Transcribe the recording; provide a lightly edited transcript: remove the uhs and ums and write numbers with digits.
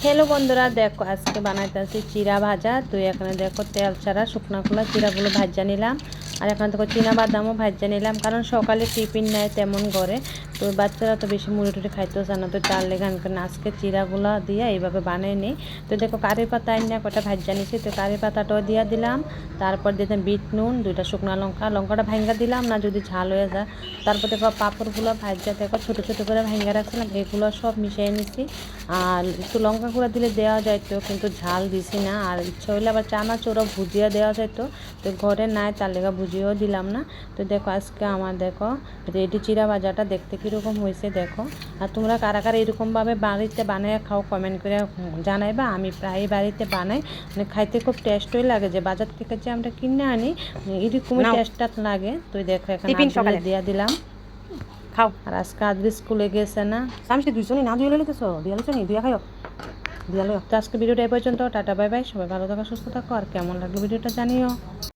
Hello বন্ধুরা, দেখো আজকে বানাইতেছি চিরা ভাজা। তো এখানে দেখো তেল ছাড়া শুকনা খোলা চিরাগুলো ভাজা নিলাম। আর এখানে দেখো চীনা বাদামও ভাজা নিলাম, কারণ সকালে টিফিন নেয় তেমন করে। তো বাচ্চারা তো বেশি মুড়ি টুড়ি খাইতেও চায় না, তো চার লেগে আজকে চিরাগুলো দিয়ে এইভাবে বানিয়ে নিই। তো দেখো কারি পাতা আইনা কটা ভাজা নিছি, তো কারি পাতাটাও দিয়ে দিলাম। তারপর দিলাম বিট নুন, 2টা শুকনো লঙ্কা, লঙ্কাটা ভাঙ্গা দিলাম না যদি ঝাল হয়ে যায়। তারপর দেখো পাঁপড়গুলো ভাজা দেখো ছোটো ছোটো করে ভাঙ্গা রাখছিলাম, এগুলো সব মিশিয়ে নিছি। আর একটু লঙ্কা গুঁড়া দিলে দেওয়া যাইতো, কিন্তু ঝাল দিছি না। আর ইচ্ছা হইলে আবার চানাচুরও ভুজিয়া দেওয়া যাইতো, তো ঘরে নাই, তার লেগে ভুজিয়াও দিলাম না। তো দেখো আজকে আমার দেখো রেডি চিরা ভাজাটা দেখতে কীরকম হয়েছে দেখো। আর তোমরা কারা কারা এরকমভাবে বাড়িতে বানিয়ে খাও কমেন্ট করে জানাইবা। আমি প্রায় বাড়িতে বানাই, মানে খাইতে খুব টেস্টই লাগে। যে বাজার থেকে যে আমরা কিনে আনি এরকমই টেস্টটা লাগে। তো দেখো এখানে দিয়ে দিলাম খাও। আর আজকে আজকে স্কুলে গেছে না, আমি দুইজনই না দুই লিখেছো দিয়ালোচনি দুই খাইও দিয়ালো। তো আজকে ভিডিওটা এই পর্যন্ত, টাটা বাই বাই, সবাই ভালো থাকো সুস্থ থাকো। আর কেমন লাগলো ভিডিওটা জানিও।